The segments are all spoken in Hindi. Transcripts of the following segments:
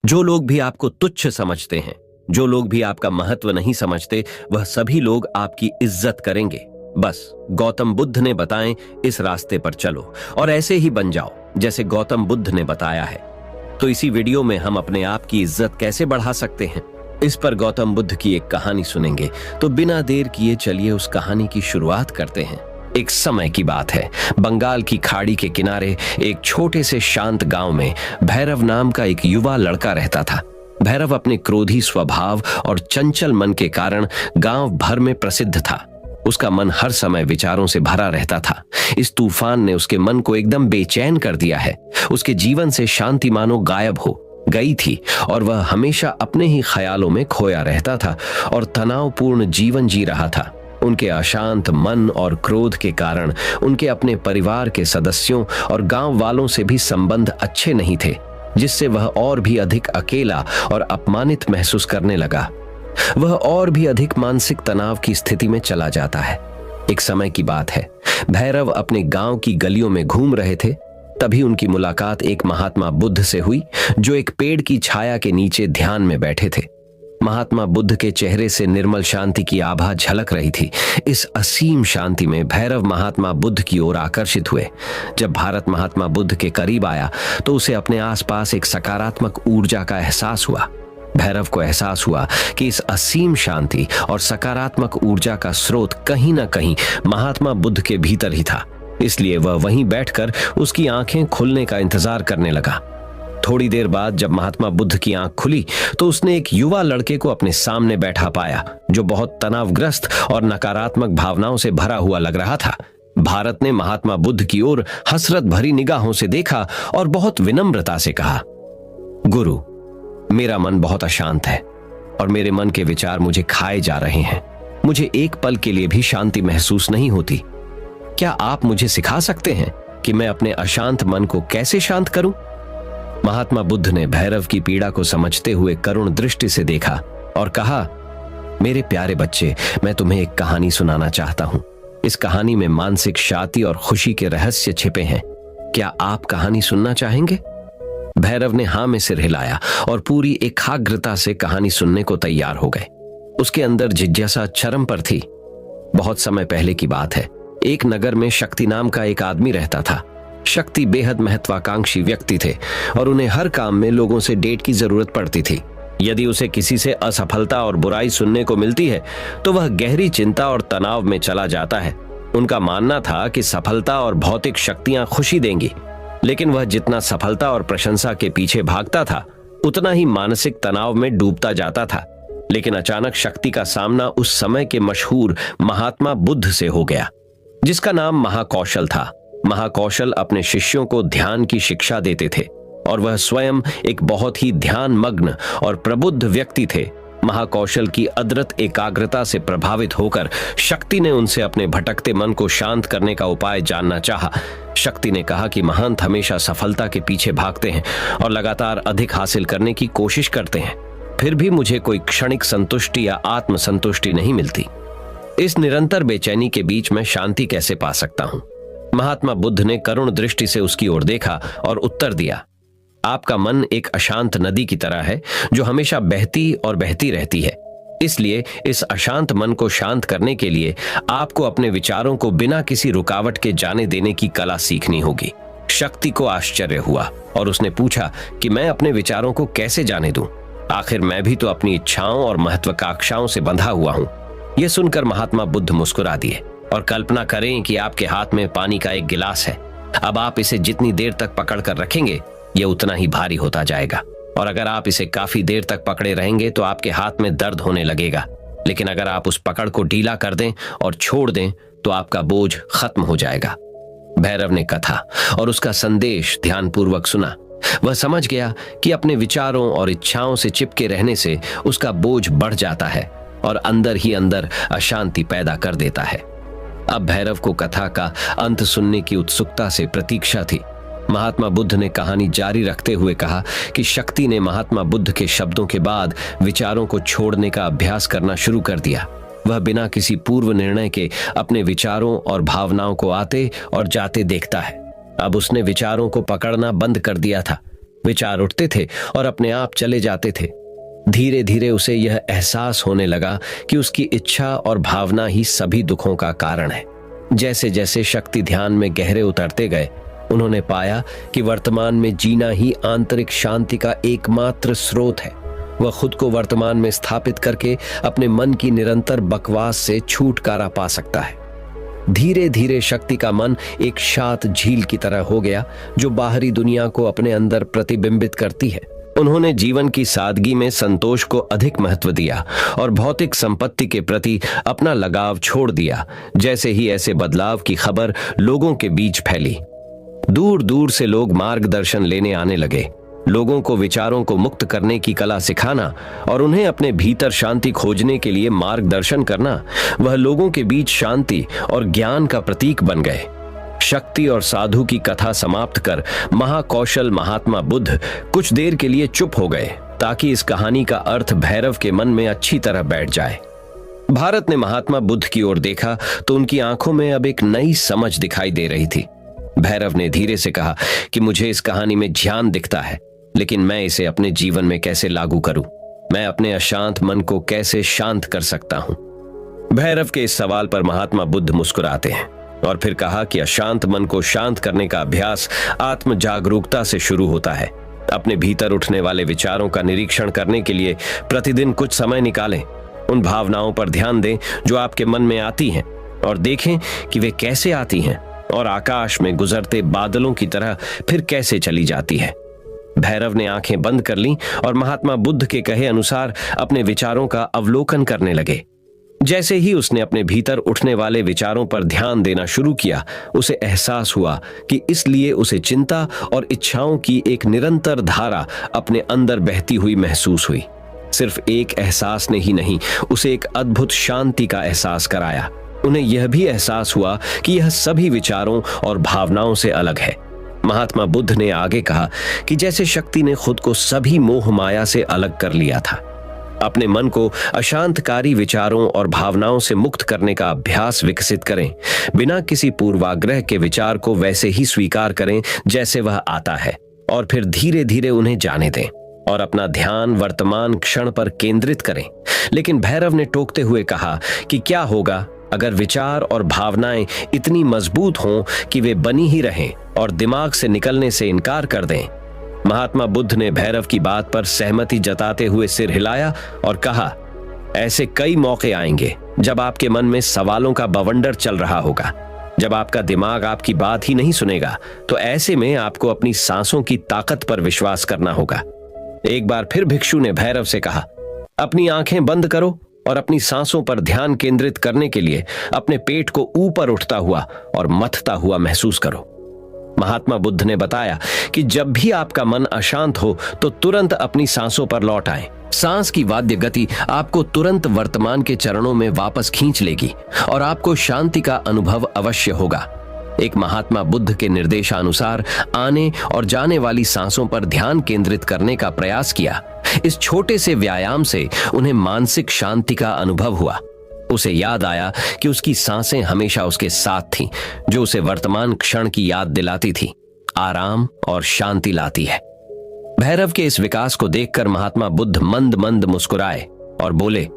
जो लोग भी आपको तुच्छ समझते हैं, जो लोग भी आपका महत्व नहीं समझते, वह सभी लोग आपकी इज्जत करेंगे। बस गौतम बुद्ध ने बताएं, इस रास्ते पर चलो और ऐसे ही बन जाओ जैसे गौतम बुद्ध ने बताया है। तो इसी वीडियो में हम अपने आप की इज्जत कैसे बढ़ा सकते हैं, इस पर गौतम बुद्ध की एक कहानी सुनेंगे। तो बिना देर किए चलिए उस कहानी की शुरुआत करते हैं। एक समय की बात है, बंगाल की खाड़ी के किनारे एक छोटे से शांत गांव में भैरव नाम का एक युवा लड़का रहता था। भैरव अपने क्रोधी स्वभाव और चंचल मन के कारण गांव भर में प्रसिद्ध था। उसका मन हर समय विचारों से भरा रहता था। इस तूफान ने उसके मन को एकदम बेचैन कर दिया है। उसके जीवन से शांति मानो गायब हो गई थी और वह हमेशा अपने ही ख्यालों में खोया रहता था और तनावपूर्ण जीवन जी रहा था। उनके अशांत मन और क्रोध के कारण उनके अपने परिवार के सदस्यों और गांव वालों से भी संबंध अच्छे नहीं थे, जिससे वह और भी अधिक अकेला और अपमानित महसूस करने लगा। वह और भी अधिक मानसिक तनाव की स्थिति में चला जाता है। एक समय की बात है, भैरव अपने गांव की गलियों में घूम रहे थे। तभी उनकी मुलाकात एक महात्मा बुद्ध से हुई, जो एक पेड़ की छाया के नीचे ध्यान में बैठे थे। महात्मा बुद्ध के चेहरे से निर्मल शांति की आभा झलक रही थी। इस असीम शांति में भैरव महात्मा बुद्ध की ओर आकर्षित हुए। जब भारत महात्मा बुद्ध के करीब आया तो उसे अपने आसपास एक सकारात्मक ऊर्जा का एहसास हुआ। भैरव को एहसास हुआ कि इस असीम शांति और सकारात्मक ऊर्जा का स्रोत कहीं ना कहीं महात्मा बुद्ध के भीतर ही था। इसलिए वह वहीं बैठकर उसकी आंखें खुलने का इंतजार करने लगा। थोड़ी देर बाद जब महात्मा बुद्ध की आंख खुली तो उसने एक युवा लड़के को अपने सामने बैठा पाया, जो बहुत तनावग्रस्त और नकारात्मक भावनाओं से भरा हुआ लग रहा था। भारत ने महात्मा बुद्ध की ओर हसरत भरी निगाहों से देखा और बहुत विनम्रता से कहा, गुरु, मेरा मन बहुत अशांत है और मेरे मन के विचार मुझे खाए जा रहे हैं। मुझे एक पल के लिए भी शांति महसूस नहीं होती। क्या आप मुझे सिखा सकते हैं कि मैं अपने अशांत मन को कैसे शांत करूं? महात्मा बुद्ध ने भैरव की पीड़ा को समझते हुए करुण दृष्टि से देखा और कहा, मेरे प्यारे बच्चे, मैं तुम्हें एक कहानी सुनाना चाहता हूं। इस कहानी में मानसिक शांति और खुशी के रहस्य छिपे हैं। क्या आप कहानी सुनना चाहेंगे? भैरव ने हाँ में सिर हिलाया और पूरी एकाग्रता से कहानी सुनने को तैयार हो गए। उसके अंदर जिज्ञासा चरम पर थी। बहुत समय पहले की बात है, एक नगर में शक्ति नाम का एक आदमी रहता था। शक्ति बेहद महत्वाकांक्षी व्यक्ति थे और उन्हें हर काम में लोगों से डेट की जरूरत पड़ती थी। यदि उसे किसी से असफलता और बुराई सुनने को मिलती है तो वह गहरी चिंता और तनाव में चला जाता है। उनका मानना था कि सफलता और भौतिक शक्तियां खुशी देंगी, लेकिन वह जितना सफलता और प्रशंसा के पीछे भागता था उतना ही मानसिक तनाव में डूबता जाता था। लेकिन अचानक शक्ति का सामना उस समय के मशहूर महात्मा बुद्ध से हो गया, जिसका नाम महाकौशल था। महाकौशल अपने शिष्यों को ध्यान की शिक्षा देते थे और वह स्वयं एक बहुत ही ध्यान मग्न और प्रबुद्ध व्यक्ति थे। महाकौशल की अद्भुत एकाग्रता से प्रभावित होकर शक्ति ने उनसे अपने भटकते मन को शांत करने का उपाय जानना चाहा। शक्ति ने कहा कि महंत हमेशा सफलता के पीछे भागते हैं और लगातार अधिक हासिल करने की कोशिश करते हैं, फिर भी मुझे कोई क्षणिक संतुष्टि या आत्मसंतुष्टि नहीं मिलती। इस निरंतर बेचैनी के बीच मैं शांति कैसे पा सकता हूं? महात्मा बुद्ध ने करुण दृष्टि से उसकी ओर देखा और उत्तर दिया, आपका मन एक अशांत नदी की तरह है जो हमेशा बहती और बहती रहती है। इसलिए इस अशांत मन को शांत करने के लिए आपको अपने विचारों को बिना किसी रुकावट के जाने देने की कला सीखनी होगी। शक्ति को आश्चर्य हुआ और उसने पूछा कि मैं अपने विचारों को कैसे जाने दूं? आखिर मैं भी तो अपनी इच्छाओं और महत्वाकांक्षाओं से बंधा हुआ हूं। यह सुनकर महात्मा बुद्ध मुस्कुरा दिए और कल्पना करें कि आपके हाथ में पानी का एक गिलास है। अब आप इसे जितनी देर तक पकड़ कर रखेंगे यह उतना ही भारी होता जाएगा, और अगर आप इसे काफी देर तक पकड़े रहेंगे तो आपके हाथ में दर्द होने लगेगा। लेकिन अगर आप उस पकड़ को ढीला कर दें और छोड़ दें तो आपका बोझ खत्म हो जाएगा। भैरव ने कथा और उसका संदेश ध्यानपूर्वक सुना। वह समझ गया कि अपने विचारों और इच्छाओं से चिपके रहने से उसका बोझ बढ़ जाता है और अंदर ही अंदर अशांति पैदा कर देता है। अब भैरव को कथा का अंत सुनने की उत्सुकता से प्रतीक्षा थी। महात्मा बुद्ध ने कहानी जारी रखते हुए कहा कि शक्ति ने महात्मा बुद्ध के शब्दों के बाद विचारों को छोड़ने का अभ्यास करना शुरू कर दिया। वह बिना किसी पूर्व निर्णय के अपने विचारों और भावनाओं को आते और जाते देखता है। अब उसने विचारों को पकड़ना बंद कर दिया था। विचार उठते थे और अपने आप चले जाते थे। धीरे धीरे उसे यह एहसास होने लगा कि उसकी इच्छा और भावना ही सभी दुखों का कारण है। जैसे जैसे शक्ति ध्यान में गहरे उतरते गए, उन्होंने पाया कि वर्तमान में जीना ही आंतरिक शांति का एकमात्र स्रोत है। वह खुद को वर्तमान में स्थापित करके अपने मन की निरंतर बकवास से छुटकारा पा सकता है। धीरे धीरे शक्ति का मन एक शांत झील की तरह हो गया, जो बाहरी दुनिया को अपने अंदर प्रतिबिंबित करती है। उन्होंने जीवन की सादगी में संतोष को अधिक महत्व दिया और भौतिक संपत्ति के प्रति अपना लगाव छोड़ दिया। जैसे ही ऐसे बदलाव की खबर लोगों के बीच फैली, दूर दूर से लोग मार्गदर्शन लेने आने लगे। लोगों को विचारों को मुक्त करने की कला सिखाना और उन्हें अपने भीतर शांति खोजने के लिए मार्गदर्शन करना, वह लोगों के बीच शांति और ज्ञान का प्रतीक बन गए। शक्ति और साधु की कथा समाप्त कर महाकौशल महात्मा बुद्ध कुछ देर के लिए चुप हो गए, ताकि इस कहानी का अर्थ भैरव के मन में अच्छी तरह बैठ जाए। भारत ने महात्मा बुद्ध की ओर देखा तो उनकी आंखों में अब एक नई समझ दिखाई दे रही थी। भैरव ने धीरे से कहा कि मुझे इस कहानी में ज्ञान दिखता है, लेकिन मैं इसे अपने जीवन में कैसे लागू करूं? मैं अपने अशांत मन को कैसे शांत कर सकता हूं? भैरव के इस सवाल पर महात्मा बुद्ध मुस्कुराते हैं और फिर कहा कि अशांत मन को शांत करने का अभ्यास आत्म जागरूकता से शुरू होता है। अपने भीतर उठने वाले विचारों का निरीक्षण करने के लिए प्रतिदिन कुछ समय निकालें। उन भावनाओं पर ध्यान दें जो आपके मन में आती हैं और देखें कि वे कैसे आती हैं और आकाश में गुजरते बादलों की तरह फिर कैसे चली जाती है। भैरव ने आंखें बंद कर लीं और महात्मा बुद्ध के कहे अनुसार अपने विचारों का अवलोकन करने लगे। जैसे ही उसने अपने भीतर उठने वाले विचारों पर ध्यान देना शुरू किया, उसे एहसास हुआ कि इसलिए उसे चिंता और इच्छाओं की एक निरंतर धारा अपने अंदर बहती हुई महसूस हुई। सिर्फ एक एहसास ने ही नहीं, उसे एक अद्भुत शांति का एहसास कराया। उन्हें यह भी एहसास हुआ कि यह सभी विचारों और भावनाओं से अलग है। महात्मा बुद्ध ने आगे कहा कि जैसे शक्ति ने खुद को सभी मोह माया से अलग कर लिया था, अपने मन को अशांतकारी विचारों और भावनाओं से मुक्त करने का अभ्यास विकसित करें। बिना किसी पूर्वाग्रह के विचार को वैसे ही स्वीकार करें जैसे वह आता है और फिर धीरे धीरे उन्हें जाने दें और अपना ध्यान वर्तमान क्षण पर केंद्रित करें। लेकिन भैरव ने टोकते हुए कहा कि क्या होगा अगर विचार और भावनाएं इतनी मजबूत हों कि वे बनी ही रहें और दिमाग से निकलने से इनकार कर दें? महात्मा बुद्ध ने भैरव की बात पर सहमति जताते हुए सिर हिलाया और कहा, ऐसे कई मौके आएंगे जब आपके मन में सवालों का बवंडर चल रहा होगा। जब आपका दिमाग आपकी बात ही नहीं सुनेगा, तो ऐसे में आपको अपनी सांसों की ताकत पर विश्वास करना होगा। एक बार फिर भिक्षु ने भैरव से कहा, अपनी आंखें बंद करो और अपनी सांसों पर ध्यान केंद्रित करने के लिए अपने पेट को ऊपर उठता हुआ और मथता हुआ महसूस करो। महात्मा बुद्ध ने बताया कि जब भी आपका मन अशांत हो तो तुरंत अपनी सांसों पर लौट आएं। सांस की वाद्य गति आपको तुरंत वर्तमान के चरणों में वापस खींच लेगी और आपको शांति का अनुभव अवश्य होगा। एक महात्मा बुद्ध के निर्देशानुसार आने और जाने वाली सांसों पर ध्यान केंद्रित करने का प्रयास किया। इस छोटे से व्यायाम से उन्हें मानसिक शांति का अनुभव हुआ। उसे याद आया कि उसकी सांसें हमेशा उसके साथ थीं, जो उसे वर्तमान क्षण की याद दिलाती थी, आराम और शांति लाती है। भैरव के इस विकास को देखकर महात्मा बुद्ध मंद मंद मुस्कुराए और बोले,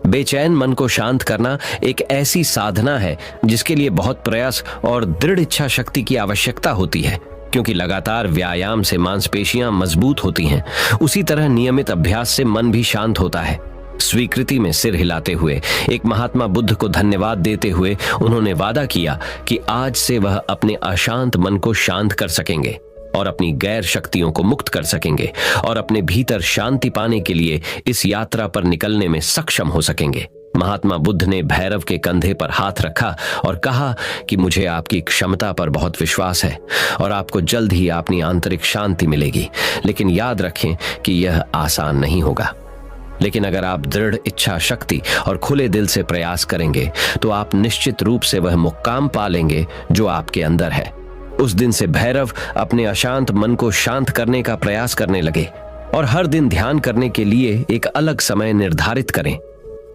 बेचैन मन को शांत करना एक ऐसी साधना है जिसके लिए बहुत प्रयास और दृढ़ इच्छा शक्ति की आवश्यकता होती है। क्योंकि लगातार व्यायाम से मांसपेशियां मजबूत होती हैं, उसी तरह नियमित अभ्यास से मन भी शांत होता है। स्वीकृति में सिर हिलाते हुए एक महात्मा बुद्ध को धन्यवाद देते हुए उन्होंने वादा किया कि आज से वह अपने अशांत मन को शांत कर सकेंगे और अपनी गैर शक्तियों को मुक्त कर सकेंगे और अपने भीतर शांति पाने के लिए इस यात्रा पर निकलने में सक्षम हो सकेंगे। महात्मा बुद्ध ने भैरव के कंधे पर हाथ रखा और कहा कि मुझे आपकी क्षमता पर बहुत विश्वास है और आपको जल्द ही अपनी आंतरिक शांति मिलेगी। लेकिन याद रखें कि यह आसान नहीं होगा। लेकिन अगर आप दृढ़ इच्छा शक्ति और खुले दिल से प्रयास करेंगे तो आप निश्चित रूप से वह मुक्काम पा लेंगे जो आपके अंदर है। उस दिन से भैरव अपने अशांत मन को शांत करने का प्रयास करने लगे और हर दिन ध्यान करने के लिए एक अलग समय निर्धारित करें।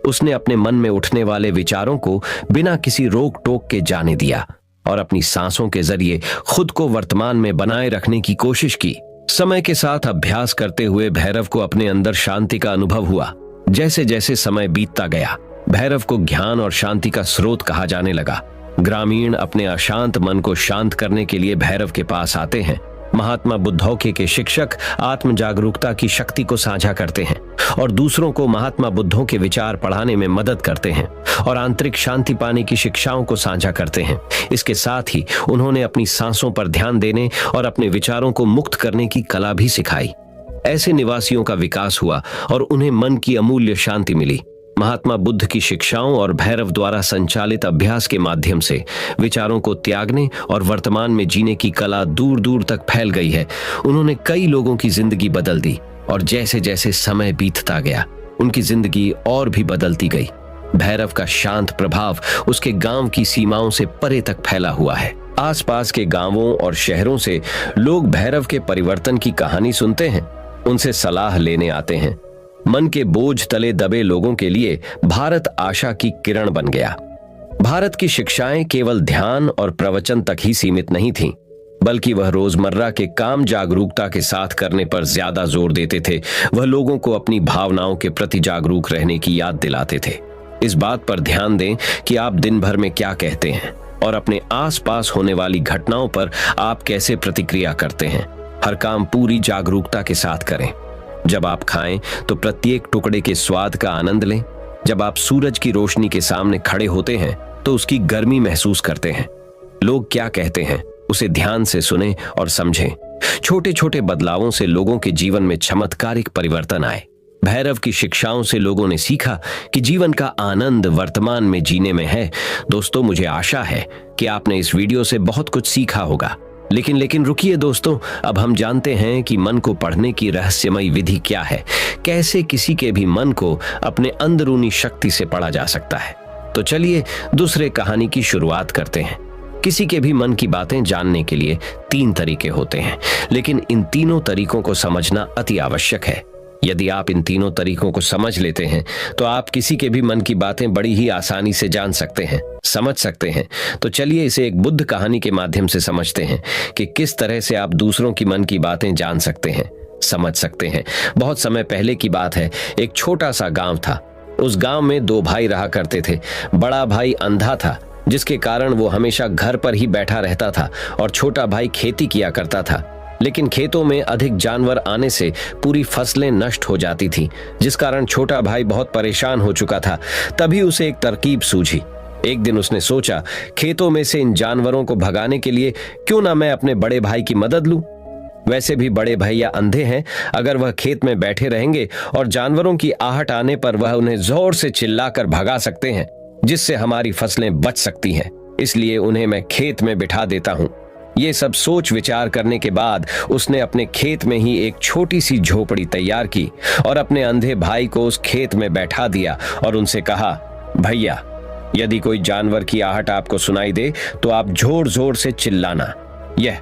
उसने अपने मन में उठने वाले विचारों को बिना किसी रोक टोक के जाने दिया और अपनी सांसों के जरिए खुद को वर्तमान में बनाए रखने की कोशिश की। समय के साथ अभ्यास करते हुए भैरव को अपने अंदर शांति का अनुभव हुआ। जैसे जैसे समय बीतता गया, भैरव को ज्ञान और शांति का स्रोत कहा जाने लगा। ग्रामीण अपने अशांत मन को शांत करने के लिए भैरव के पास आते हैं। महात्मा बुद्धौके के शिक्षक आत्म जागरूकता की शक्ति को साझा करते हैं और दूसरों को महात्मा बुद्धों के विचार पढ़ाने में मदद करते हैं और आंतरिक शांति पाने की शिक्षाओं को साझा करते हैं। इसके साथ ही उन्होंने अपनी सांसों पर ध्यान देने और अपने विचारों को मुक्त करने की कला भी सिखाई। ऐसे निवासियों का विकास हुआ और उन्हें मन की अमूल्य शांति मिली। महात्मा बुद्ध की शिक्षाओं और भैरव द्वारा संचालित अभ्यास के माध्यम से विचारों को त्यागने और वर्तमान में जीने की कला दूर दूर तक फैल गई है। उन्होंने कई लोगों की जिंदगी बदल दी और जैसे जैसे समय बीतता गया, उनकी जिंदगी और भी बदलती गई। भैरव का शांत प्रभाव उसके गांव की सीमाओं से परे तक फैला हुआ है। आसपास के गांवों और शहरों से लोग भैरव के परिवर्तन की कहानी सुनते हैं, उनसे सलाह लेने आते हैं। मन के बोझ तले दबे लोगों के लिए भारत आशा की किरण बन गया। भारत की शिक्षाएं केवल ध्यान और प्रवचन तक ही सीमित नहीं थीं, बल्कि वह रोजमर्रा के काम जागरूकता के साथ करने पर ज्यादा जोर देते थे। वह लोगों को अपनी भावनाओं के प्रति जागरूक रहने की याद दिलाते थे। इस बात पर ध्यान दें कि आप दिन भर में क्या कहते हैं और अपने आसपास होने वाली घटनाओं पर आप कैसे प्रतिक्रिया करते हैं। हर काम पूरी जागरूकता के साथ करें। जब आप खाएं तो प्रत्येक टुकड़े के स्वाद का आनंद लें। जब आप सूरज की रोशनी के सामने खड़े होते हैं तो उसकी गर्मी महसूस करते हैं। लोग क्या कहते हैं उसे ध्यान से सुनें और समझें। छोटे छोटे बदलावों से लोगों के जीवन में चमत्कारिक परिवर्तन आए। भैरव की शिक्षाओं से लोगों ने सीखा कि जीवन का आनंद वर्तमान में जीने में है। दोस्तों, मुझे आशा है कि आपने इस वीडियो से बहुत कुछ सीखा होगा। लेकिन रुकिए दोस्तों, अब हम जानते हैं कि मन को पढ़ने की रहस्यमयी विधि क्या है। कैसे किसी के भी मन को अपने अंदरूनी शक्ति से पढ़ा जा सकता है। तो चलिए दूसरे कहानी की शुरुआत करते हैं। किसी के भी मन की बातें जानने के लिए 3 तरीके होते हैं, लेकिन इन तीनों तरीकों को समझना अति आवश्यक है। यदि आप इन तीनों तरीकों को समझ लेते हैं तो आप किसी के भी मन की बातें बड़ी ही आसानी से जान सकते हैं, समझ सकते हैं। तो चलिए इसे एक बुद्ध कहानी के माध्यम से समझते हैं कि किस तरह से आप दूसरों की मन की बातें जान सकते हैं, समझ सकते हैं। बहुत समय पहले की बात है। एक छोटा सा गांव था। उस गांव में 2 भाई रहा करते थे। बड़ा भाई अंधा था, जिसके कारण वो हमेशा घर पर ही बैठा रहता था और छोटा भाई खेती किया करता था। लेकिन खेतों में अधिक जानवर आने से पूरी फसलें नष्ट हो जाती थीं, जिस कारण छोटा भाई बहुत परेशान हो चुका था। तभी उसे एक तरकीब सूझी। एक दिन उसने सोचा, खेतों में से इन जानवरों को भगाने के लिए क्यों ना मैं अपने बड़े भाई की मदद लूं। वैसे भी बड़े भैया अंधे हैं। अगर वह खेत में बैठे रहेंगे और जानवरों की आहट आने पर वह उन्हें जोर से चिल्लाकर भगा सकते हैं, जिससे हमारी फसलें बच सकती हैं। इसलिए उन्हें मैं खेत में बिठा देता हूं। ये सब सोच विचार करने के बाद उसने अपने खेत में ही एक छोटी सी झोपड़ी तैयार की और अपने अंधे भाई को उस खेत में बैठा दिया और उनसे कहा, भैया, यदि कोई जानवर की आहट आपको सुनाई दे तो आप जोर जोर से चिल्लाना। यह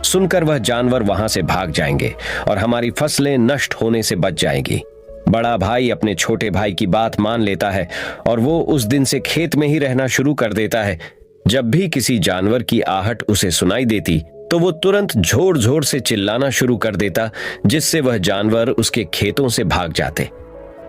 सुनकर वह जानवर वहां से भाग जाएंगे और हमारी फसलें नष्ट होने से बच जाएंगी। बड़ा भाई अपने छोटे भाई की बात मान लेता है और वो उस दिन से खेत में ही रहना शुरू कर देता है। जब भी किसी जानवर की आहट उसे सुनाई देती तो वो तुरंत जोर जोर से चिल्लाना शुरू कर देता, जिससे वह जानवर उसके खेतों से भाग जाते।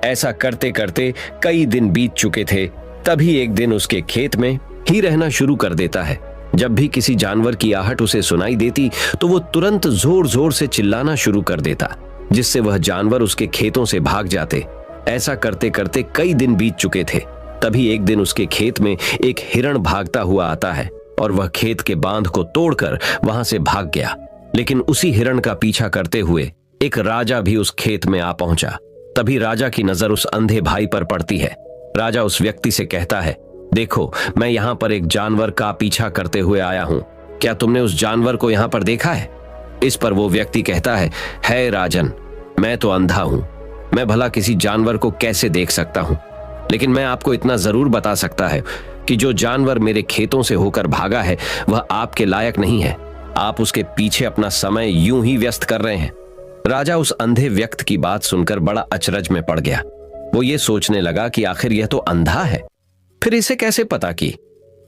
ऐसा करते करते कई दिन बीत चुके थे। तभी एक दिन उसके खेत में ही रहना शुरू कर देता है। जब भी किसी जानवर की आहट उसे सुनाई देती तो वो तुरंत जोर जोर से चिल्लाना शुरू कर देता, जिससे वह जानवर उसके खेतों से भाग जाते। ऐसा करते करते कई दिन बीत चुके थे। तभी एक दिन उसके खेत में एक हिरण भागता हुआ आता है और वह खेत के बांध को तोड़कर वहां से भाग गया। लेकिन उसी हिरण का पीछा करते हुए एक राजा भी उस खेत में आ पहुंचा। तभी राजा की नजर उस अंधे भाई पर पड़ती है। राजा उस व्यक्ति से कहता है, देखो, मैं यहाँ पर एक जानवर का पीछा करते हुए आया हूँ। क्या तुमने उस जानवर को यहाँ पर देखा है? इस पर वो व्यक्ति कहता है राजन, मैं तो अंधा हूँ। मैं भला किसी जानवर को कैसे देख सकता हूँ? लेकिन मैं आपको इतना जरूर बता सकता है कि जो जानवर मेरे खेतों से होकर भागा है वह आपके लायक नहीं है। आप उसके पीछे अपना समय यूं ही व्यस्त कर रहे हैं। राजा उस अंधे व्यक्ति की बात सुनकर बड़ा अचरज में पड़ गया। वो ये सोचने लगा कि आखिर यह तो अंधा है, फिर इसे कैसे पता कि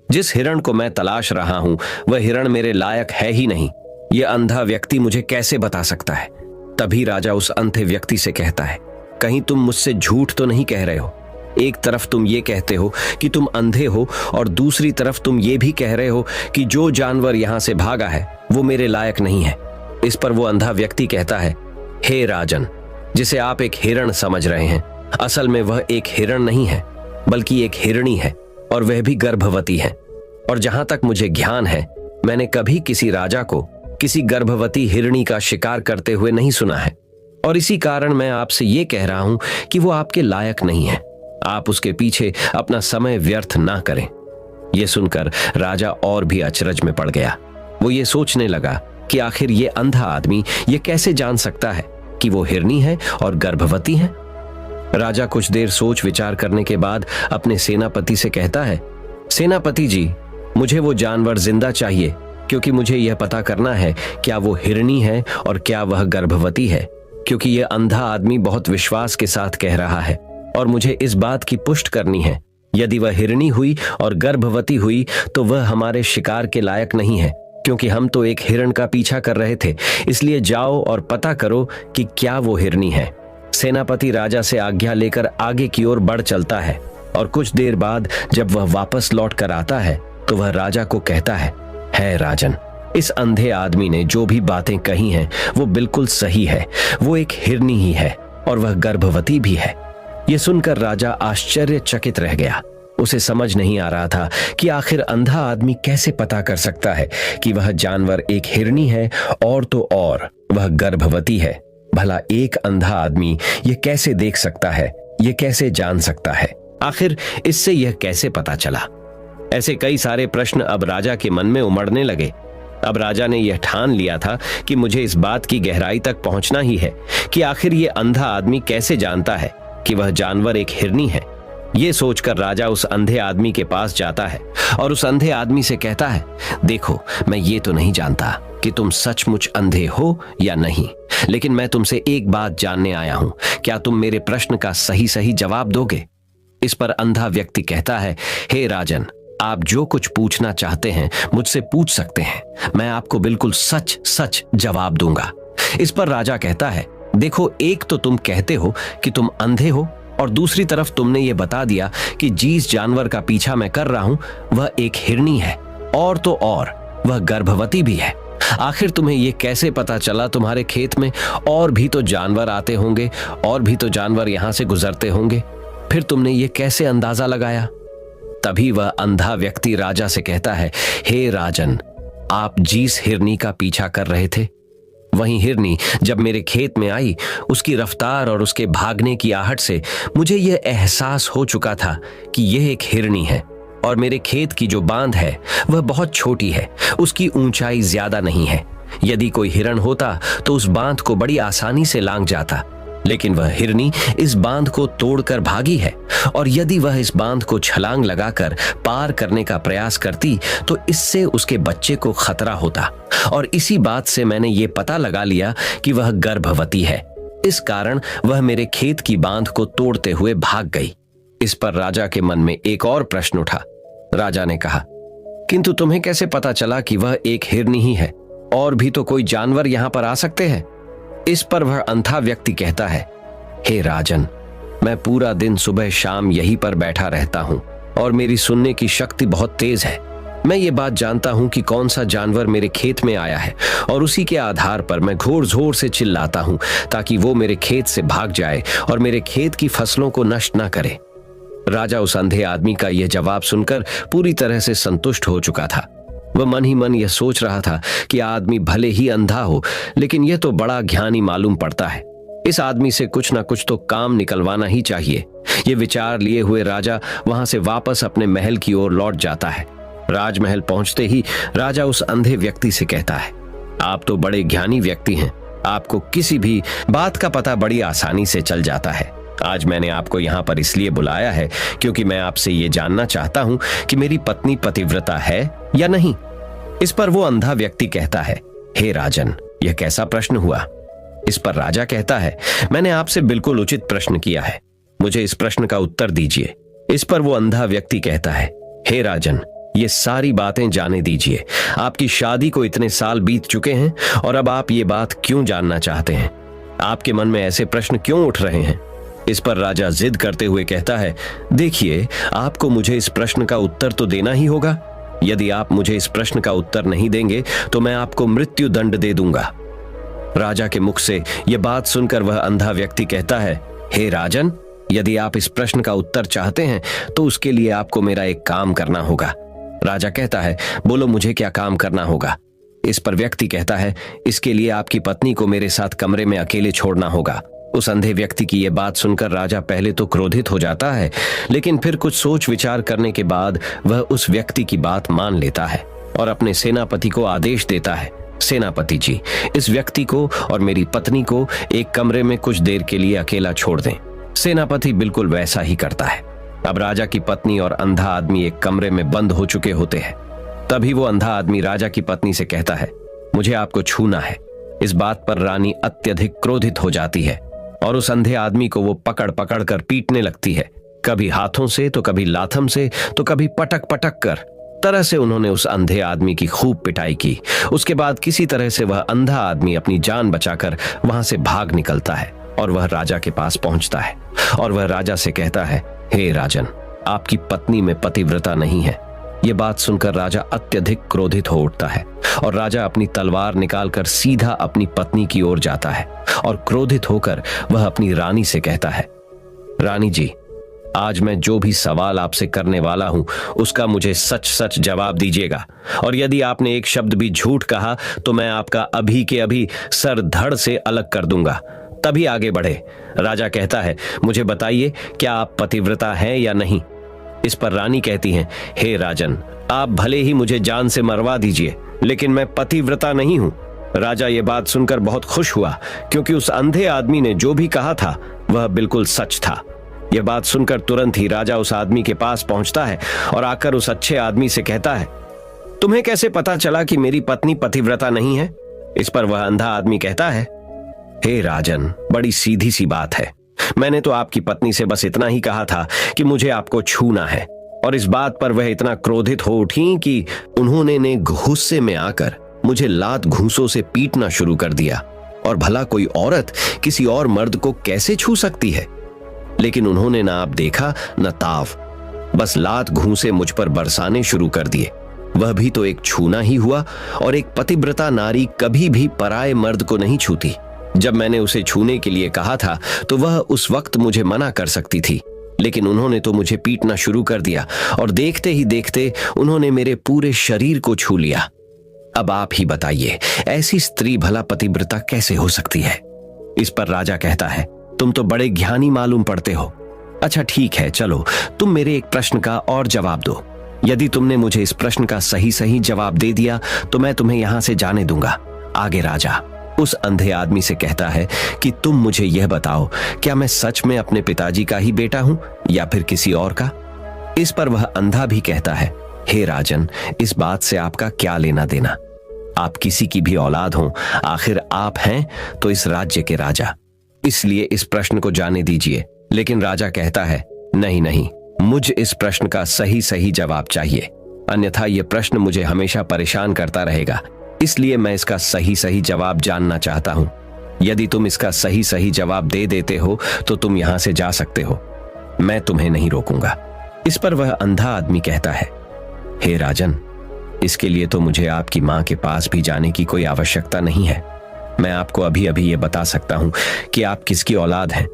जिस हिरण को मैं तलाश रहा हूं वह हिरण मेरे लायक है ही नहीं। ये अंधा व्यक्ति मुझे कैसे बता सकता है? तभी राजा उस अंधे व्यक्ति से कहता है, कहीं तुम मुझसे झूठ तो नहीं कह रहे हो? एक तरफ तुम ये कहते हो कि तुम अंधे हो और दूसरी तरफ तुम ये भी कह रहे हो कि जो जानवर यहां से भागा है वो मेरे लायक नहीं है। इस पर वो अंधा व्यक्ति कहता है, हे राजन, जिसे आप एक हिरण समझ रहे हैं, असल में वह एक हिरण नहीं है बल्कि एक हिरणी है, और वह भी गर्भवती है। और जहां तक मुझे ज्ञान है, मैंने कभी किसी राजा को किसी गर्भवती हिरणी का शिकार करते हुए नहीं सुना है, और इसी कारण मैं आपसे ये कह रहा हूं कि वो आपके लायक नहीं है। आप उसके पीछे अपना समय व्यर्थ ना करें। यह सुनकर राजा और भी अचरज में पड़ गया। वो ये सोचने लगा कि आखिर ये अंधा आदमी ये कैसे जान सकता है कि वो हिरणी है और गर्भवती है। राजा कुछ देर सोच विचार करने के बाद अपने सेनापति से कहता है, सेनापति जी, मुझे वो जानवर जिंदा चाहिए, क्योंकि मुझे यह पता करना है क्या वो हिरणी है और क्या वह गर्भवती है, क्योंकि यह अंधा आदमी बहुत विश्वास के साथ कह रहा है और मुझे इस बात की पुष्टि करनी है। यदि वह हिरणी हुई और गर्भवती हुई तो वह हमारे शिकार के लायक नहीं है, क्योंकि हम तो एक हिरण का पीछा कर रहे थे। इसलिए जाओ और पता करो कि क्या वो हिरणी है। सेनापति राजा से आज्ञा लेकर आगे की ओर बढ़ चलता है, और कुछ देर बाद जब वह वापस लौट कर आता है तो वह राजा को कहता है राजन, इस अंधे आदमी ने जो भी बातें कही हैं वो बिल्कुल सही है। वो एक हिरणी ही है और वह गर्भवती भी है। ये सुनकर राजा आश्चर्यचकित रह गया। उसे समझ नहीं आ रहा था कि आखिर अंधा आदमी कैसे पता कर सकता है कि वह जानवर एक हिरणी है और तो और वह गर्भवती है। भला एक अंधा आदमी ये कैसे देख सकता है, ये कैसे जान सकता है? आखिर इससे यह कैसे पता चला? ऐसे कई सारे प्रश्न अब राजा के मन में उमड़ने लगे। अब राजा ने यह ठान लिया था कि मुझे इस बात की गहराई तक पहुंचना ही है कि आखिर ये अंधा आदमी कैसे जानता है कि वह जानवर एक हिरणी है। ये सोचकर राजा उस अंधे आदमी के पास जाता है और उस अंधे आदमी से कहता है, देखो, मैं ये तो नहीं जानता कि तुम सचमुच अंधे हो या नहीं, लेकिन मैं तुमसे एक बात जानने आया हूं। क्या तुम मेरे प्रश्न का सही सही जवाब दोगे? इस पर अंधा व्यक्ति कहता है, हे राजन, आप जो कुछ पूछना चाहते हैं मुझसे पूछ सकते हैं। मैं आपको बिल्कुल सच सच जवाब दूंगा। इस पर राजा कहता है, देखो, एक तो तुम कहते हो कि तुम अंधे हो और दूसरी तरफ तुमने ये बता दिया कि जिस जानवर का पीछा मैं कर रहा हूं वह एक हिरणी है और तो और वह गर्भवती भी है। आखिर तुम्हें ये कैसे पता चला? तुम्हारे खेत में और भी तो जानवर आते होंगे और भी तो जानवर यहां से गुजरते होंगे, फिर तुमने ये कैसे अंदाजा लगाया? तभी वह अंधा व्यक्ति राजा से कहता है, हे राजन, आप जिस हिरनी का पीछा कर रहे थे वही हिरनी जब मेरे खेत में आई, उसकी रफ्तार और उसके भागने की आहट से मुझे यह एहसास हो चुका था कि यह एक हिरनी है और मेरे खेत की जो बांध है वह बहुत छोटी है, उसकी ऊंचाई ज्यादा नहीं है। यदि कोई हिरण होता तो उस बांध को बड़ी आसानी से लांघ जाता, लेकिन वह हिरनी इस बांध को तोड़कर भागी है, और यदि वह इस बांध को छलांग लगाकर पार करने का प्रयास करती तो इससे उसके बच्चे को खतरा होता, और इसी बात से मैंने ये पता लगा लिया कि वह गर्भवती है। इस कारण वह मेरे खेत की बांध को तोड़ते हुए भाग गई। इस पर राजा के मन में एक और प्रश्न उठा। राजा ने कहा, किंतु तुम्हें कैसे पता चला कि वह एक हिरनी ही है? और भी तो कोई जानवर यहां पर आ सकते हैं। इस पर वह अंधा व्यक्ति कहता है, हे राजन, मैं पूरा दिन सुबह शाम यहीं पर बैठा रहता हूं और मेरी सुनने की शक्ति बहुत तेज है। मैं ये बात जानता हूं कि कौन सा जानवर मेरे खेत में आया है, और उसी के आधार पर मैं घोर जोर से चिल्लाता हूं ताकि वो मेरे खेत से भाग जाए और मेरे खेत की फसलों को नष्ट ना करे। राजा उस अंधे आदमी का यह जवाब सुनकर पूरी तरह से संतुष्ट हो चुका था। वह मन ही मन यह सोच रहा था कि आदमी भले ही अंधा हो, लेकिन यह तो बड़ा ज्ञानी मालूम पड़ता है। इस आदमी से कुछ ना कुछ तो काम निकलवाना ही चाहिए। ये विचार लिए हुए राजा वहां से वापस अपने महल की ओर लौट जाता है। राजमहल पहुंचते ही राजा उस अंधे व्यक्ति से कहता है, आप तो बड़े ज्ञानी व्यक्ति हैं, आपको किसी भी बात का पता बड़ी आसानी से चल जाता है। आज मैंने आपको यहाँ पर इसलिए बुलाया है क्योंकि मैं आपसे ये जानना चाहता हूँ कि मेरी पत्नी पतिव्रता है या नहीं। इस पर वो अंधा व्यक्ति कहता है, हे राजन, यह कैसा प्रश्न हुआ? इस पर राजा कहता है, मैंने आपसे बिल्कुल उचित प्रश्न किया है, मुझे इस प्रश्न का उत्तर दीजिए। इस पर वो अंधा व्यक्ति कहता है, हे राजन, ये सारी बातें जाने दीजिए। आपकी शादी को इतने साल बीत चुके हैं और अब आप ये बात क्यों जानना चाहते हैं? आपके मन में ऐसे प्रश्न क्यों उठ रहे हैं? इस पर राजा जिद करते हुए कहता है, देखिए, आपको मुझे इस प्रश्न का उत्तर तो देना ही होगा। यदि आप मुझे इस प्रश्न का उत्तर नहीं देंगे तो मैं आपको मृत्यु दंड दे दूंगा। राजा के मुख से यह बात सुनकर वह अंधा व्यक्ति कहता है, हे राजन, यदि आप इस प्रश्न का उत्तर चाहते हैं तो उसके लिए आपको मेरा एक काम करना होगा। राजा कहता है, बोलो, मुझे क्या काम करना होगा? इस पर व्यक्ति कहता है, इसके लिए आपकी पत्नी को मेरे साथ कमरे में अकेले छोड़ना होगा। उस अंधे व्यक्ति की यह बात सुनकर राजा पहले तो क्रोधित हो जाता है, लेकिन फिर कुछ सोच विचार करने के बाद वह उस व्यक्ति की बात मान लेता है और अपने सेनापति को आदेश देता है, सेनापति जी, इस व्यक्ति को और मेरी पत्नी को एक कमरे में कुछ देर के लिए अकेला छोड़ दें। सेनापति बिल्कुल वैसा ही करता है। अब राजा की पत्नी और अंधा आदमी एक कमरे में बंद हो चुके होते हैं। तभी वो अंधा आदमी राजा की पत्नी से कहता है, मुझे आपको छूना है। इस बात पर रानी अत्यधिक क्रोधित हो जाती है और उस अंधे आदमी को वो पकड़ पकड़ कर पीटने लगती है, कभी हाथों से तो कभी लाथम से तो कभी पटक पटक कर। तरह से उन्होंने उस अंधे आदमी की खूब पिटाई की। उसके बाद किसी तरह से वह अंधा आदमी अपनी जान बचाकर वहां से भाग निकलता है और वह राजा के पास पहुंचता है और वह राजा से कहता है, हे राजन, आपकी पत्नी में पतिव्रता नहीं है। यह बात सुनकर राजा अत्यधिक क्रोधित हो उठता है और राजा अपनी तलवार निकालकर सीधा अपनी पत्नी की ओर जाता है और क्रोधित होकर वह अपनी रानी से कहता है, रानी जी, आज मैं जो भी सवाल आपसे करने वाला हूं उसका मुझे सच सच जवाब दीजिएगा, और यदि आपने एक शब्द भी झूठ कहा तो मैं आपका अभी के अभी सर धड़ से अलग कर दूंगा, तभी आगे बढ़े। राजा कहता है, मुझे बताइए, क्या आप पतिव्रता हैं या नहीं? इस पर रानी कहती है, हे राजन, आप भले ही मुझे जान से मरवा दीजिए, लेकिन मैं पतिव्रता नहीं हूं। राजा ये बात सुनकर बहुत खुश हुआ, क्योंकि उस अंधे आदमी ने जो भी कहा था वह बिल्कुल सच था। यह बात सुनकर तुरंत ही राजा उस आदमी के पास पहुंचता है और आकर उस अच्छे आदमी से कहता है, तुम्हें कैसे पता चला कि मेरी पत्नी पतिव्रता नहीं है? इस पर वह अंधा आदमी कहता है, हे राजन, बड़ी सीधी सी बात है। मैंने तो आपकी पत्नी से बस इतना ही कहा था कि मुझे आपको छूना है, और इस बात पर वह इतना क्रोधित हो उठी कि उन्होंने गुस्से में आकर मुझे लात घूंसों से पीटना शुरू कर दिया। और भला कोई औरत किसी और मर्द को कैसे छू सकती है? लेकिन उन्होंने ना आप देखा न ताव, बस लात घूंसे मुझ पर बरसाने शुरू कर दिए। वह भी तो एक छूना ही हुआ, और एक पतिव्रता नारी कभी भी पराये मर्द को नहीं छूती। जब मैंने उसे छूने के लिए कहा था तो वह उस वक्त मुझे मना कर सकती थी, लेकिन उन्होंने तो मुझे पीटना शुरू कर दिया और देखते ही देखते उन्होंने मेरे पूरे शरीर को छू लिया। अब आप ही बताइए, ऐसी स्त्री भला पतिव्रता कैसे हो सकती है? इस पर राजा कहता है, तुम तो बड़े ज्ञानी मालूम पड़ते हो। अच्छा ठीक है, चलो तुम मेरे एक प्रश्न का और जवाब दो। यदि तुमने मुझे इस प्रश्न का सही सही जवाब दे दिया तो मैं तुम्हें यहां से जाने दूंगा। आगे राजा उस अंधे आदमी से कहता है कि तुम मुझे यह बताओ, क्या मैं सच में अपने पिताजी का ही बेटा हूं या फिर किसी और का? इस पर वह अंधा भी कहता है, हे राजन, इस बात से आपका क्या लेना देना? आप किसी की भी औलाद हो, आखिर आप हैं तो इस राज्य के राजा, इसलिए इस प्रश्न को जाने दीजिए। लेकिन राजा कहता है, नहीं नहीं, मुझ इस प्रश्न का सही सही जवाब चाहिए, अन्यथा यह प्रश्न मुझे हमेशा परेशान करता रहेगा। इसलिए मैं इसका सही सही जवाब जानना चाहता हूं। यदि तुम इसका सही सही जवाब दे देते हो तो तुम यहां से जा सकते हो, मैं तुम्हें नहीं रोकूंगा। इस पर वह अंधा आदमी कहता है, हे राजन, इसके लिए तो मुझे आपकी मां के पास भी जाने की कोई आवश्यकता नहीं है। मैं आपको अभी अभी ये बता सकता हूं कि आप किसकी औलाद हैं,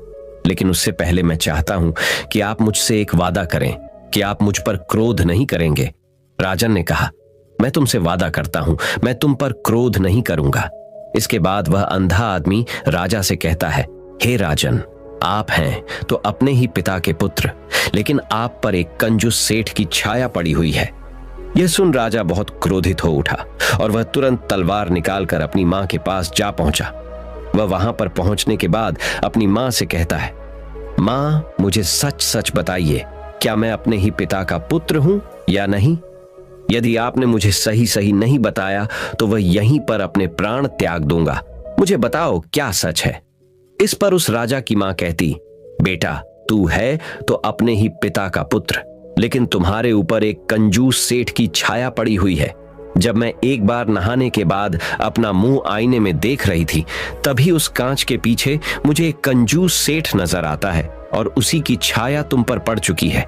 लेकिन उससे पहले मैं चाहता हूं कि आप मुझसे एक वादा करें कि आप मुझ पर क्रोध नहीं करेंगे। राजन ने कहा, मैं तुमसे वादा करता हूं, मैं तुम पर क्रोध नहीं करूंगा। इसके बाद वह अंधा आदमी राजा से कहता है, हे राजन, आप हैं तो अपने ही पिता के पुत्र, लेकिन आप पर एक कंजूस सेठ की छाया पड़ी हुई है। यह सुन राजा बहुत क्रोधित हो उठा और वह तुरंत तलवार निकालकर अपनी मां के पास जा पहुंचा। वह वहां पर पहुंचने के बाद अपनी मां से कहता है, मां, मुझे सच सच बताइए, क्या मैं अपने ही पिता का पुत्र हूं या नहीं? यदि आपने मुझे सही सही नहीं बताया तो वह यहीं पर अपने प्राण त्याग दूंगा। मुझे बताओ क्या सच है? इस पर उस राजा की मां कहती, बेटा, तू है तो अपने ही पिता का पुत्र, लेकिन तुम्हारे ऊपर एक कंजूस सेठ की छाया पड़ी हुई है। जब मैं एक बार नहाने के बाद अपना मुंह आईने में देख रही थी, तभी उस कांच के पीछे मुझे एक कंजूस सेठ नजर आता है और उसी की छाया तुम पर पड़ चुकी है।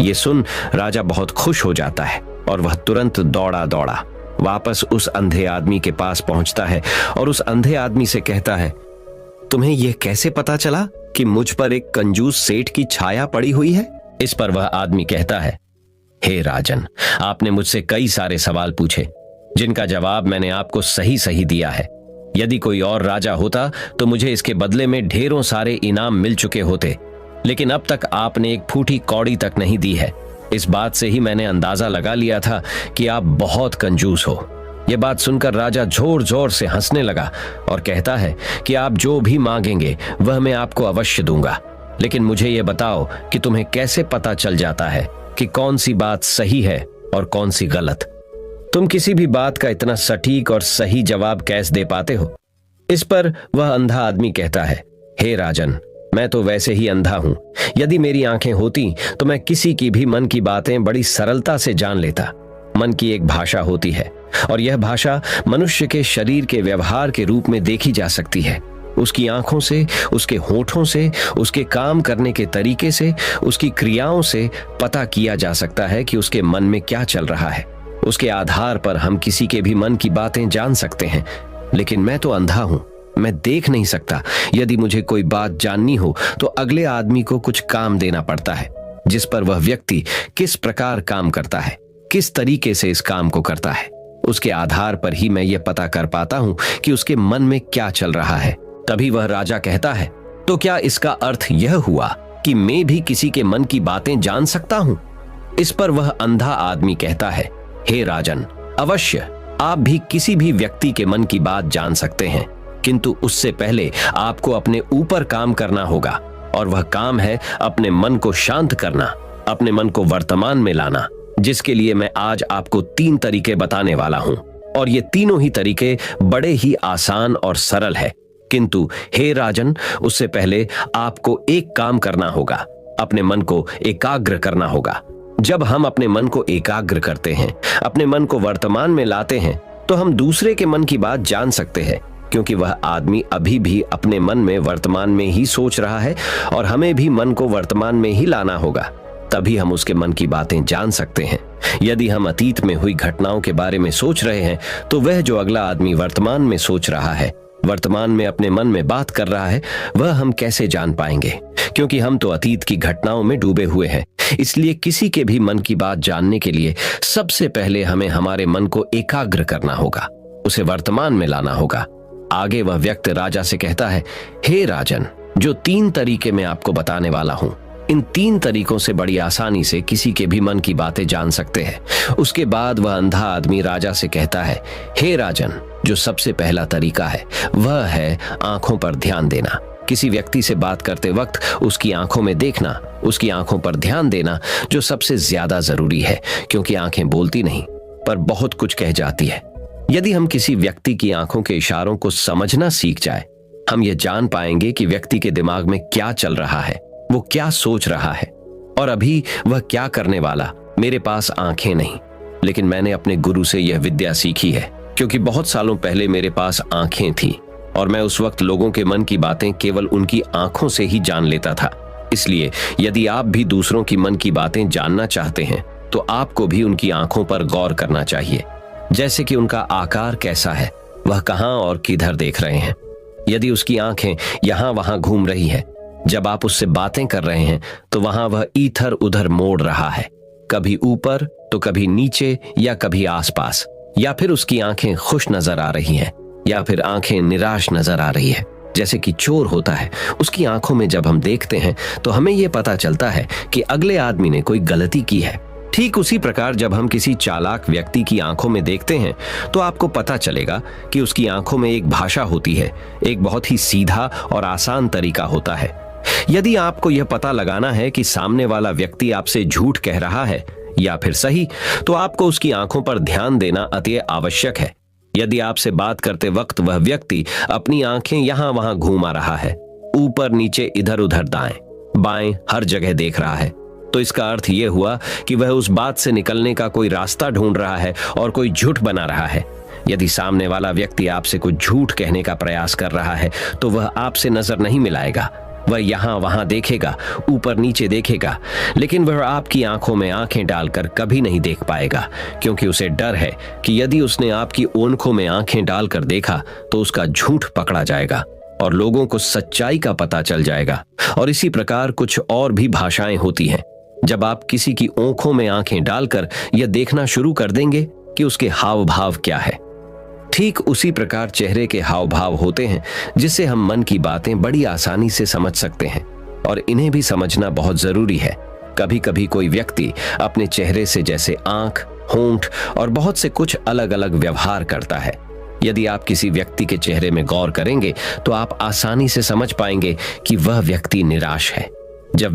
ये सुन राजा बहुत खुश हो जाता है और वह तुरंत दौड़ा दौड़ा वापस उस अंधे आदमी के पास पहुंचता है और उस अंधे आदमी से कहता है, तुम्हें यह कैसे पता चला कि मुझ पर एक कंजूस सेठ की छाया पड़ी हुई है? इस पर वह आदमी कहता है, हे राजन, आपने मुझसे कई सारे सवाल पूछे जिनका जवाब मैंने आपको सही सही दिया है। यदि कोई और राजा होता तो मुझे इसके बदले में ढेरों सारे इनाम मिल चुके होते, लेकिन अब तक आपने एक फूटी कौड़ी तक नहीं दी है। इस बात से ही मैंने अंदाजा लगा लिया था कि आप बहुत कंजूस हो। यह बात सुनकर राजा जोर जोर से हंसने लगा और कहता है कि आप जो भी मांगेंगे वह मैं आपको अवश्य दूंगा, लेकिन मुझे यह बताओ कि तुम्हें कैसे पता चल जाता है कि कौन सी बात सही है और कौन सी गलत? तुम किसी भी बात का इतना सटीक और सही जवाब कैसे दे पाते हो? इस पर वह अंधा आदमी कहता है, हे राजन, मैं तो वैसे ही अंधा हूं। यदि मेरी आंखें होती तो मैं किसी की भी मन की बातें बड़ी सरलता से जान लेता। मन की एक भाषा होती है और यह भाषा मनुष्य के शरीर के व्यवहार के रूप में देखी जा सकती है। उसकी आंखों से, उसके होठों से, उसके काम करने के तरीके से, उसकी क्रियाओं से पता किया जा सकता है कि उसके मन में क्या चल रहा है। उसके आधार पर हम किसी के भी मन की बातें जान सकते हैं। लेकिन मैं तो अंधा हूं, मैं देख नहीं सकता। यदि मुझे कोई बात जाननी हो तो अगले आदमी को कुछ काम देना पड़ता है, जिस पर वह व्यक्ति किस प्रकार काम करता है, किस तरीके से इस काम को करता है, उसके आधार पर ही मैं यह पता कर पाता हूं कि उसके मन में क्या चल रहा है। तभी वह राजा कहता है, तो क्या इसका अर्थ यह हुआ कि मैं भी किसी के मन की बातें जान सकता हूं? इस पर वह अंधा आदमी कहता है, हे राजन, अवश्य आप भी किसी भी व्यक्ति के मन की बात जान सकते हैं, किंतु उससे पहले आपको अपने ऊपर काम करना होगा, और वह काम है अपने मन को शांत करना, अपने मन को वर्तमान में लाना, जिसके लिए मैं आज आपको 3 तरीके बताने वाला हूं। और ये तीनों ही तरीके बड़े ही आसान और सरल है। किंतु हे राजन, उससे पहले आपको एक काम करना होगा, अपने मन को एकाग्र करना होगा। जब हम अपने मन को एकाग्र करते हैं, अपने मन को वर्तमान में लाते हैं, तो हम दूसरे के मन की बात जान सकते हैं, क्योंकि वह आदमी अभी भी अपने मन में वर्तमान में ही सोच रहा है और हमें भी मन को वर्तमान में ही लाना होगा, तभी हम उसके मन की बातें जान सकते हैं। यदि हम अतीत में हुई घटनाओं के बारे में सोच रहे हैं, तो वह जो अगला आदमी वर्तमान में सोच रहा है, वर्तमान में अपने मन में बात कर रहा है, वह हम कैसे जान पाएंगे? क्योंकि हम तो अतीत की घटनाओं में डूबे हुए हैं। इसलिए किसी के भी मन की बात जानने के लिए सबसे पहले हमें हमारे मन को एकाग्र करना होगा, उसे वर्तमान में लाना होगा। आगे वह व्यक्ति राजा से कहता है, हे राजन, जो 3 तरीके मैं आपको बताने वाला हूं, इन 3 तरीकों से बड़ी आसानी से किसी के भी मन की बातें जान सकते हैं। उसके बाद वह अंधा आदमी राजा से कहता है, हे राजन, जो सबसे पहला तरीका है वह है आंखों पर ध्यान देना। किसी व्यक्ति से बात करते वक्त उसकी आंखों में देखना, उसकी आंखों पर ध्यान देना, जो सबसे ज्यादा जरूरी है, क्योंकि आंखें बोलती नहीं पर बहुत कुछ कह जाती है। यदि हम किसी व्यक्ति की आंखों के इशारों को समझना सीख जाए, हम ये जान पाएंगे कि व्यक्ति के दिमाग में क्या चल रहा है, वो क्या सोच रहा है और अभी वह क्या करने वाला। मेरे पास आंखें नहीं, लेकिन मैंने अपने गुरु से यह विद्या सीखी है, क्योंकि बहुत सालों पहले मेरे पास आंखें थी और मैं उस वक्त लोगों के मन की बातें केवल उनकी आंखों से ही जान लेता था। इसलिए यदि आप भी दूसरों की मन की बातें जानना चाहते हैं, तो आपको भी उनकी आंखों पर गौर करना चाहिए, जैसे कि उनका आकार कैसा है, वह कहां और किधर देख रहे हैं। यदि उसकी आंखें यहां वहां घूम रही है, जब आप उससे बातें कर रहे हैं, तो वहां वह इधर उधर मोड़ रहा है, कभी ऊपर तो कभी नीचे या कभी आसपास, या फिर उसकी आंखें खुश नजर आ रही हैं या फिर आंखें निराश नजर आ रही है, जैसे कि चोर होता है। उसकी आंखों में जब हम देखते हैं तो हमें यह पता चलता है कि अगले आदमी ने कोई गलती की है। ठीक उसी प्रकार जब हम किसी चालाक व्यक्ति की आंखों में देखते हैं, तो आपको पता चलेगा कि उसकी आंखों में एक भाषा होती है, एक बहुत ही सीधा और आसान तरीका होता है। यदि आपको यह पता लगाना है कि सामने वाला व्यक्ति आपसे झूठ कह रहा है या फिर सही, तो आपको उसकी आंखों पर ध्यान देना अति आवश्यक है। यदि आपसे बात करते वक्त वह व्यक्ति अपनी आंखें यहां वहां घुमा रहा है, ऊपर नीचे इधर उधर दाएं बाएं हर जगह देख रहा है, तो इसका अर्थ यह हुआ कि वह उस बात से निकलने का कोई रास्ता ढूंढ रहा है और कोई झूठ बना रहा है। यदि सामने वाला व्यक्ति आपसे कुछ झूठ कहने का प्रयास कर रहा है तो वह आपसे नजर नहीं मिलाएगा। वह यहां वहां देखेगा, ऊपर नीचे देखेगा, लेकिन वह आपकी आंखों में आंखें डालकर कभी नहीं देख पाएगा, क्योंकि उसे डर है कि यदि उसने आपकी आंखों में आंखें डालकर देखा तो उसका झूठ पकड़ा जाएगा और लोगों को सच्चाई का पता चल जाएगा। और इसी प्रकार कुछ और भी भाषाएं होती हैं। जब आप किसी की आंखों में आंखें डालकर यह देखना शुरू कर देंगे कि उसके हाव भाव क्या है, ठीक उसी प्रकार चेहरे के हाव भाव होते हैं जिससे हम मन की बातें बड़ी आसानी से समझ सकते हैं, और इन्हें भी समझना बहुत जरूरी है। कभी कभी कोई व्यक्ति अपने चेहरे से जैसे आंख, होंठ और बहुत से कुछ अलग अलग व्यवहार करता है। यदि आप किसी व्यक्ति के चेहरे में गौर करेंगे तो आप आसानी से समझ पाएंगे कि वह व्यक्ति निराश है। जब